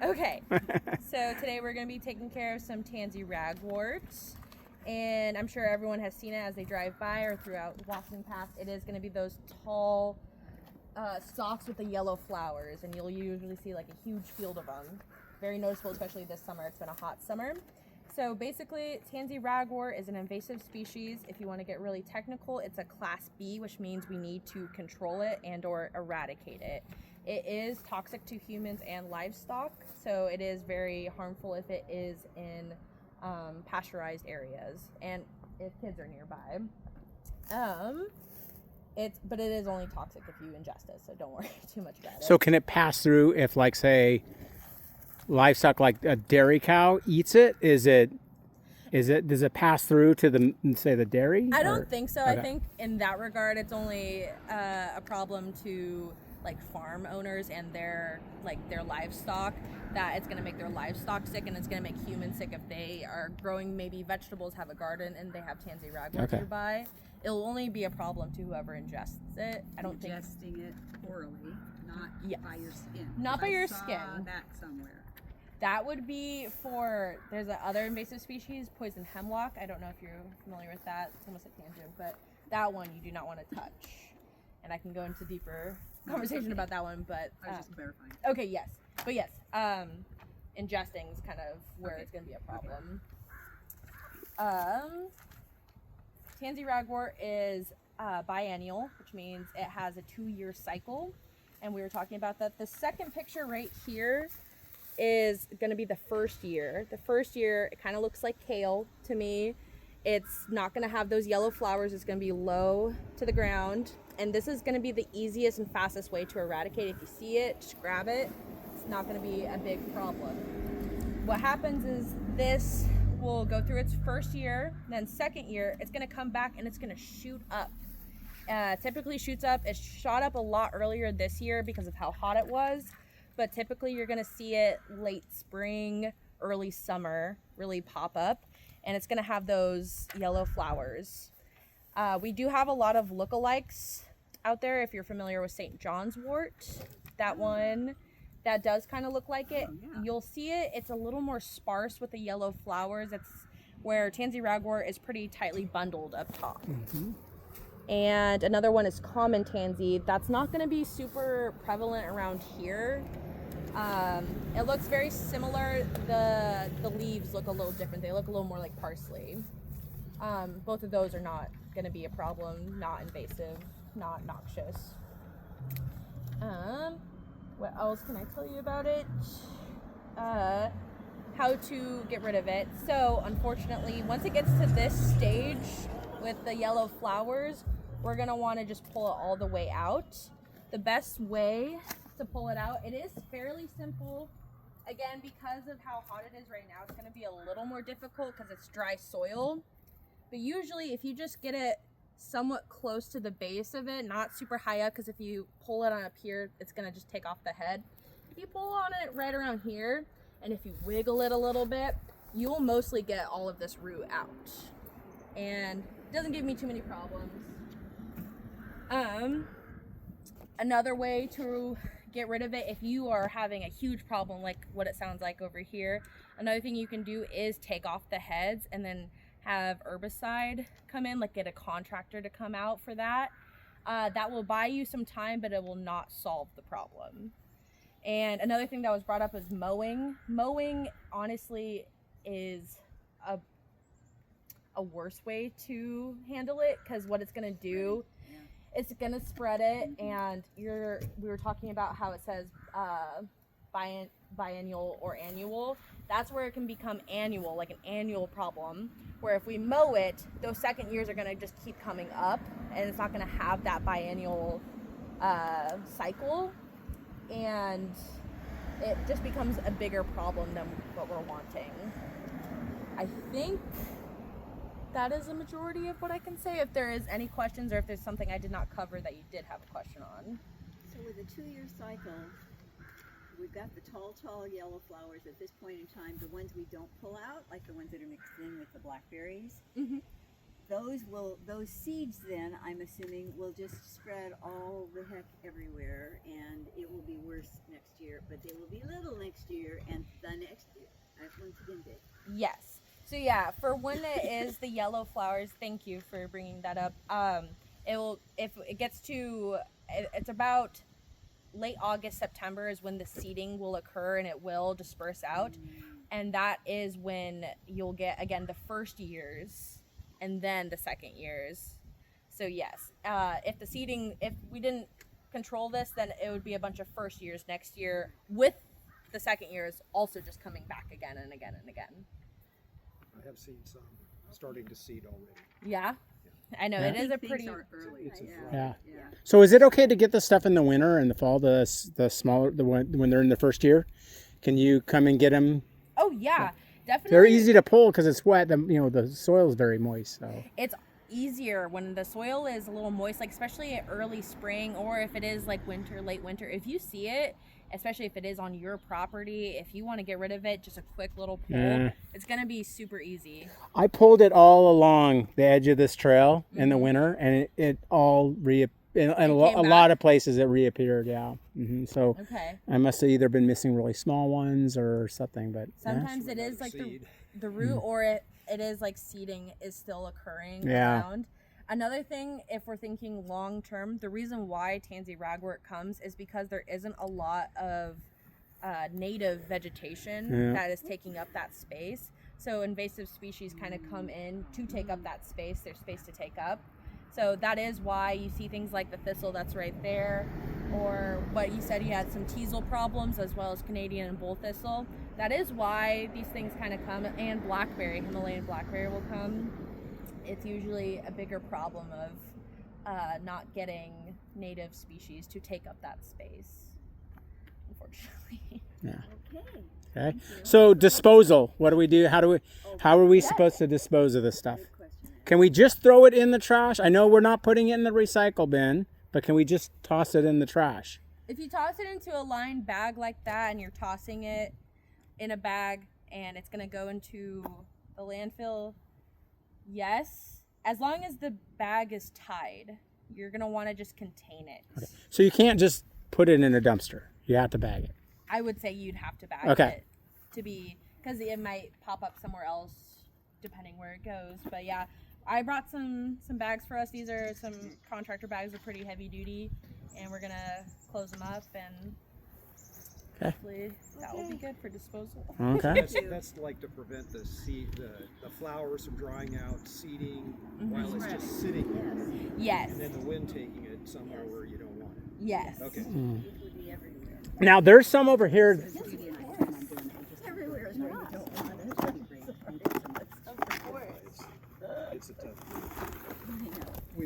Okay, so today we're going to be taking care of some Tansy Ragwort, and I'm sure everyone has seen it as they drive by or throughout walking past. It is going to be those tall stalks with the yellow flowers, and you'll usually see like a huge field of them. Very noticeable, especially this summer. It's been a hot summer. So basically, Tansy Ragwort is an invasive species. If you want to get really technical, it's a class B, which means we need to control it and or eradicate it. It is toxic to humans and livestock, so it is very harmful if it is in pasteurized areas and if kids are nearby. But it is only toxic if you ingest it, so don't worry too much about it. So can it pass through if, like, say, livestock like a dairy cow eats it? Does it pass through to the dairy? I don't think so. Okay. I think in that regard, it's only a problem to like farm owners and their livestock, that it's going to make their livestock sick, and it's going to make humans sick if they are growing maybe vegetables, have a garden, and they have Tansy Ragwort nearby. It'll only be a problem to whoever ingests it. I don't think ingesting it orally, not by your skin. Not by your skin. That somewhere. That would be for, there's another invasive species, poison hemlock. I don't know if you're familiar with that. It's almost a tangent, but that one you do not want to touch. And I can go into deeper conversation about that one, but I was just clarifying. Okay, yes. But yes, ingesting is kind of where it's going to be a problem. Tansy Ragwort is biennial, which means it has a 2-year cycle. And we were talking about that. The second picture right here is going to be the first year. The first year, it kind of looks like kale to me. It's not going to have those yellow flowers. It's going to be low to the ground. And this is going to be the easiest and fastest way to eradicate. If you see it, just grab it. It's not going to be a big problem. What happens is this will go through its first year. Then second year, it's going to come back and it's going to shoot up. Typically shoots up. It shot up a lot earlier this year because of how hot it was. But typically you're going to see it late spring, early summer really pop up. And it's going to have those yellow flowers. We do have a lot of lookalikes out there. If you're familiar with St. John's wort, that one, that does kind of look like it. You'll see it. It's a little more sparse with the yellow flowers. It's where Tansy Ragwort is pretty tightly bundled up top. Mm-hmm. And another one is common tansy. That's not going to be super prevalent around here. It looks very similar. The leaves look a little different. They look a little more like parsley. Both of those are not going to be a problem, not invasive, not noxious. What else can I tell you about it? How to get rid of it. So unfortunately, once it gets to this stage with the yellow flowers, we're going to want to just pull it all the way out. The best way to pull it out, it is fairly simple. Again, because of how hot it is right now, it's going to be a little more difficult because it's dry soil. But usually if you just get it somewhat close to the base of it, not super high up, because if you pull it on up here, it's going to just take off the head. If you pull on it right around here, and if you wiggle it a little bit, you will mostly get all of this root out. And it doesn't give me too many problems. Another way to get rid of it, if you are having a huge problem like what it sounds like over here, another thing you can do is take off the heads and then have herbicide come in, like get a contractor to come out for that. That will buy you some time, but it will not solve the problem. And another thing that was brought up is mowing. Mowing honestly is a worse way to handle it, because what it's going to do, it's going to spread it. And we were talking about how it says biennial or annual. That's where it can become annual, like an annual problem, where if we mow it, those second years are going to just keep coming up, and it's not going to have that biennial cycle, and it just becomes a bigger problem than what we're wanting. I think that is a majority of what I can say. If there is any questions, or if there's something I did not cover that you did have a question on. So with a 2-year cycle, we've got the tall yellow flowers at this point in time. The ones we don't pull out, like the ones that are mixed in with the blackberries, those seeds then, I'm assuming, will just spread all the heck everywhere, and it will be worse next year. But they will be little next year, and Yes. So yeah, for when it is the yellow flowers, thank you for bringing that up. It will, if it gets to, it's about late August, September is when the seeding will occur and it will disperse out. And that is when you'll get, again, the first years and then the second years. So yes, if the seeding, if we didn't control this, then it would be a bunch of first years next year with the second years also just coming back again and again and again. I have seen some starting to seed already. Yeah, I know Yeah. it is a Things pretty. are early. It's a yeah. Yeah. Yeah. So is it okay to get the stuff in the winter and the fall, the smaller, when they're in the first year? Can you come and get them? Oh yeah, definitely. They're easy to pull because it's wet. The soil is very moist. So It's easier when the soil is a little moist, like especially early spring, or if it is like winter, late winter. If you see it, especially if it is on your property, if you want to get rid of it, just a quick little pull, Yeah. it's gonna be super easy. I pulled it all along the edge of this trail in the winter, and it all in a came lot back? of places it reappeared. Yeah. So Okay. I must have either been missing really small ones or something. But yeah. Sometimes it is like Seed. the root, or it is like seeding is still occurring Yeah. around. Another thing, if we're thinking long term, the reason why Tansy Ragwort comes is because there isn't a lot of native vegetation that is taking up that space. So invasive species kind of come in to take up that space, their space to take up. So that is why you see things like the thistle that's right there, or what you said, you had some teasel problems as well as Canadian and bull thistle. That is why these things kind of come, and blackberry, Himalayan blackberry will come. It's usually a bigger problem of not getting native species to take up that space, unfortunately. Okay. Okay. So disposal. What do we do? How are we supposed to dispose of this stuff? Good question. Can we just throw it in the trash? I know we're not putting it in the recycle bin, but can we just toss it in the trash? If you toss it into a lined bag like that and you're tossing it in a bag and it's going to go into the landfill, yes. As long as the bag is tied, you're going to want to just contain it. Okay. So you can't just put it in a dumpster. You have to bag it. I would say you'd have to bag Okay. it to be, because it might pop up somewhere else depending where it goes. But yeah, I brought some bags for us. These are some contractor bags, are pretty heavy duty, and we're gonna close them up, and hopefully that will be good for disposal. Okay. That's like to prevent the flowers from drying out, seeding while it's just sitting there, Yes, and then the wind taking it somewhere where you don't want it. yes. Okay. It would be everywhere. Now there's some over here. Everywhere is where you don't want it. It's a tough. We've